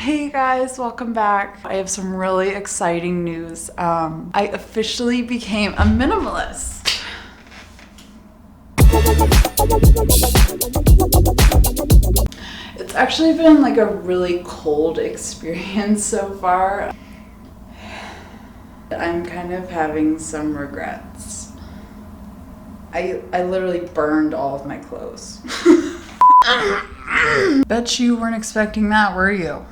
Hey guys, welcome back. I have some really exciting news. I officially became a minimalist. It's actually been like a really cold experience so far. I'm kind of having some regrets. I literally burned all of my clothes. Bet you weren't expecting that, were you?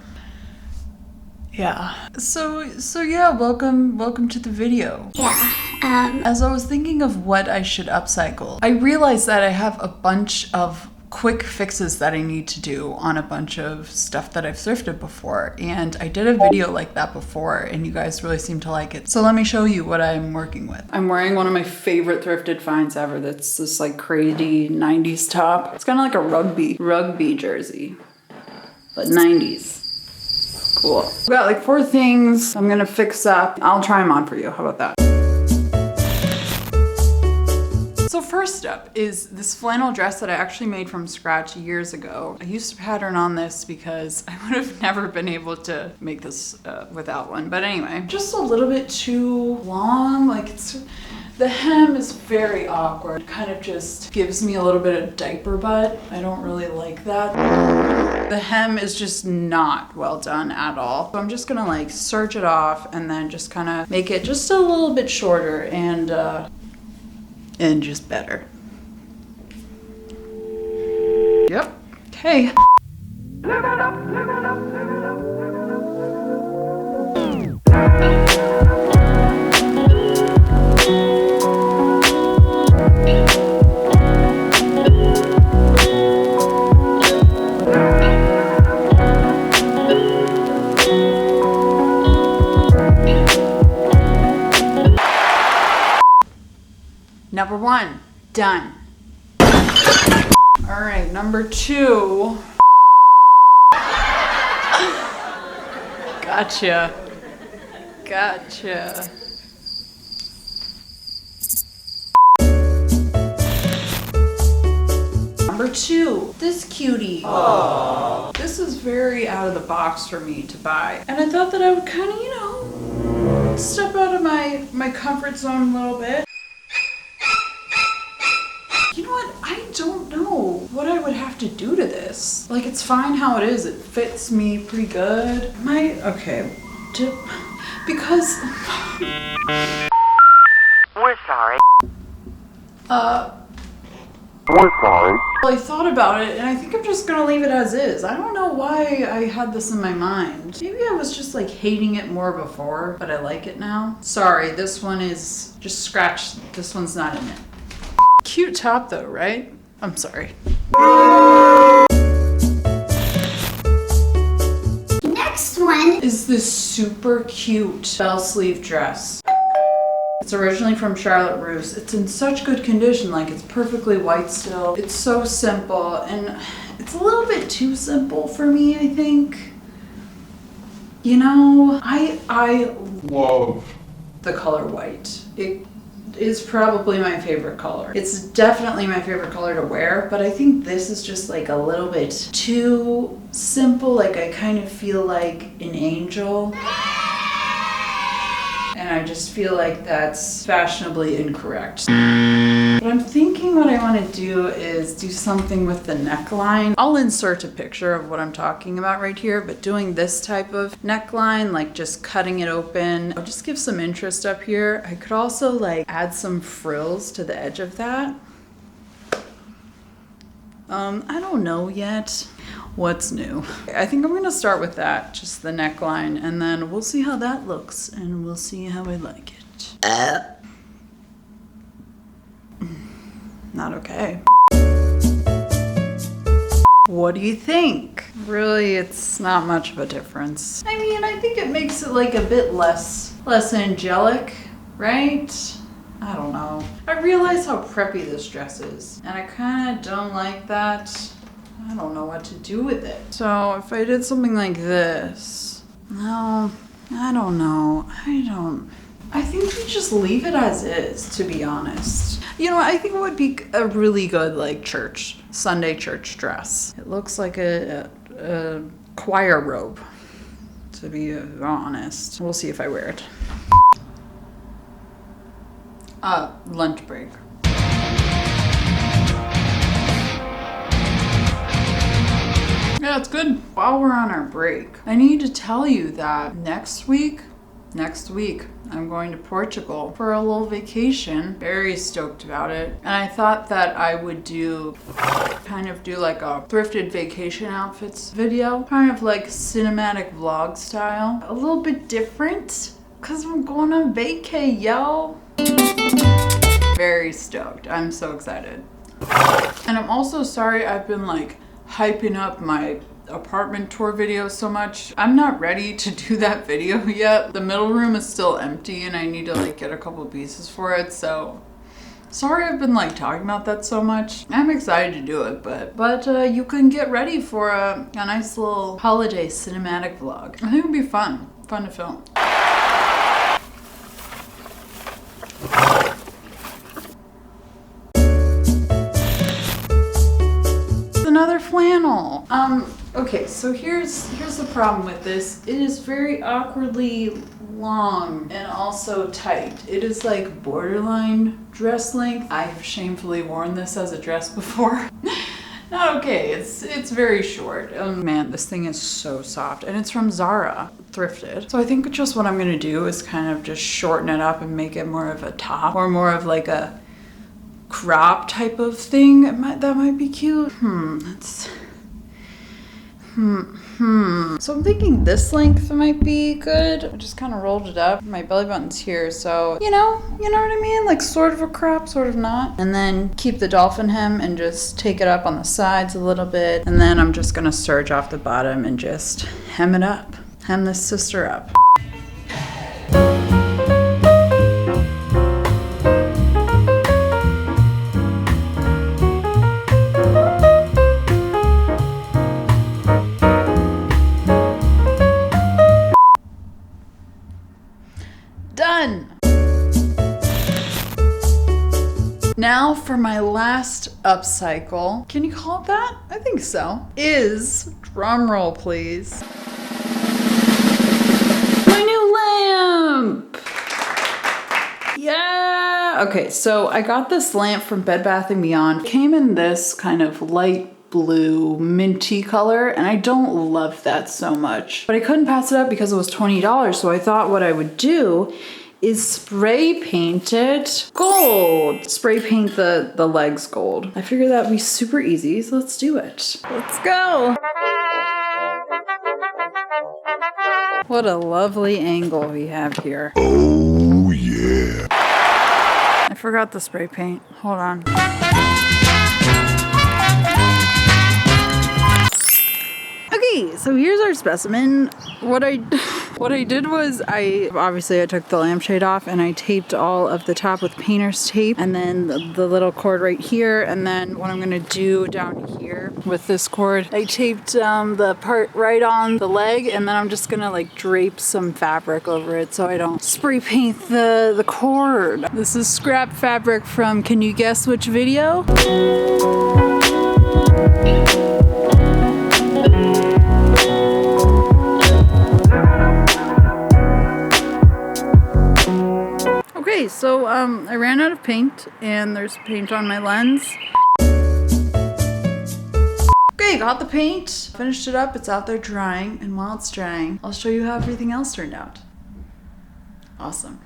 Yeah. So yeah, welcome to the video. Yeah. As I was thinking of what I should upcycle, I realized that I have a bunch of quick fixes that I need to do on a bunch of stuff that I've thrifted before, and I did a video like that before and you guys really seem to like it. So let me show you what I'm working with. I'm wearing one of my favorite thrifted finds ever. That's this like crazy 90s top. It's kind of like a rugby jersey, but 90s. Cool. I've got like 4 things I'm gonna fix up. I'll try them on for you. How about that? So first up is this flannel dress that I actually made from scratch years ago. I used to pattern on this because I would have never been able to make this without one. But anyway, just a little bit too long. Like the hem is very awkward. It kind of just gives me a little bit of diaper butt. I don't really like that. The hem is just not well done at all. So I'm just gonna like serge it off and then just kind of make it just a little bit shorter and just better. Yep. Okay. Number 1, done. All right, number 2. Gotcha. Number 2, this cutie. Aww. This is very out of the box for me to buy. And I thought that I would kind of, step out of my comfort zone a little bit. You know what? I don't know what I would have to do to this. Like, it's fine how it is. It fits me pretty good. Because... We're sorry. We're sorry. Well, I thought about it, and I think I'm just gonna leave it as is. I don't know why I had this in my mind. Maybe I was just like hating it more before, but I like it now. Sorry, this one is just scratch. This one's not in it. Cute top though, right? I'm sorry. Next one is this super cute bell sleeve dress. It's originally from Charlotte Russe. It's in such good condition, like it's perfectly white still. It's so simple, and it's a little bit too simple for me, I think. You know, I love the color white. It is probably my favorite color. It's definitely my favorite color to wear, but I think this is just like a little bit too simple. Like I kind of feel like an angel. And I just feel like that's fashionably incorrect. But I'm thinking what I want to do is do something with the neckline. I'll insert a picture of what I'm talking about right here, but doing this type of neckline, like just cutting it open, I'll just give some interest up here. I could also like add some frills to the edge of that. I don't know yet what's new. I think I'm gonna start with that, just the neckline, and then we'll see how that looks and we'll see how I like it. Not okay. What do you think? Really, it's not much of a difference. I mean, I think it makes it like a bit less angelic, right? I don't know. I realize how preppy this dress is, and I kind of don't like that. I don't know what to do with it. So if I did something like this, no, I don't know. I think we just leave it as is, to be honest. You know, I think it would be a really good like Sunday church dress. It looks like a choir robe. to be honest. We'll see if I wear it. Lunch break. Yeah, it's good. While we're on our break, I need to tell you that next week, I'm going to Portugal for a little vacation. Very stoked about it. And I thought that I would kind of do like a thrifted vacation outfits video, kind of like cinematic vlog style. A little bit different, cause I'm going on vacay, yo. Very stoked. I'm so excited. And I'm also sorry I've been like hyping up my apartment tour video so much. I'm not ready to do that video yet. The middle room is still empty and I need to like get a couple pieces for it. So sorry I've been like talking about that so much. I'm excited to do it, but you can get ready for a nice little holiday cinematic vlog. I think it'll be fun to film. Another flannel. Okay, so here's the problem with this. It is very awkwardly long and also tight. It is like borderline dress length. I have shamefully worn this as a dress before. Not okay, it's very short. Oh man, this thing is so soft, and it's from Zara, thrifted. So I think just what I'm gonna do is kind of just shorten it up and make it more of a top, or more of like a crop type of thing. That might be cute. So I'm thinking this length might be good. I just kind of rolled it up. My belly button's here, so you know what I mean? Like sort of a crop, sort of not. And then keep the dolphin hem and just take it up on the sides a little bit. And then I'm just gonna serge off the bottom and just hem it up. Hem this sister up. Done! Now for my last upcycle. Can you call it that? I think so. Is, drum roll please, my new lamp! Yeah! Okay, so I got this lamp from Bed Bath & Beyond. It came in this kind of light blue minty color, and I don't love that so much, but I couldn't pass it up because it was $20. So I thought what I would do is spray paint it gold. Spray paint the legs gold. I figured that would be super easy, so let's do it. Let's go. What a lovely angle we have here. Oh yeah. I forgot the spray paint. Hold on. Okay, so here's our specimen. What I did was I took the lampshade off and I taped all of the top with painter's tape, and then the little cord right here, and then what I'm gonna do down here with this cord, I taped the part right on the leg, and then I'm just gonna like drape some fabric over it so I don't spray paint the cord. This is scrap fabric from, can you guess which video? Okay, so I ran out of paint and there's paint on my lens. Okay, got the paint, finished it up, it's out there drying, and while it's drying, I'll show you how everything else turned out. Awesome.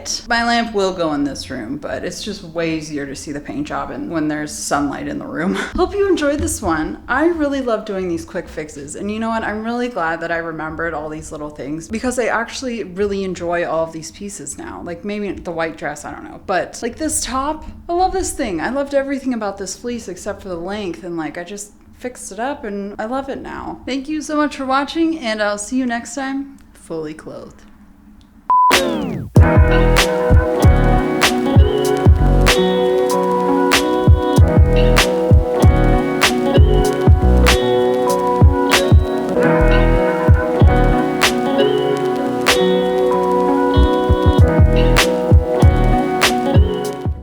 But my lamp will go in this room, but it's just way easier to see the paint job and when there's sunlight in the room. Hope you enjoyed this one. I really love doing these quick fixes. And you know what? I'm really glad that I remembered all these little things because I actually really enjoy all of these pieces now. Like maybe the white dress, I don't know. But like this top, I love this thing. I loved everything about this fleece except for the length, and like I just fixed it up and I love it now. Thank you so much for watching, and I'll see you next time, fully clothed.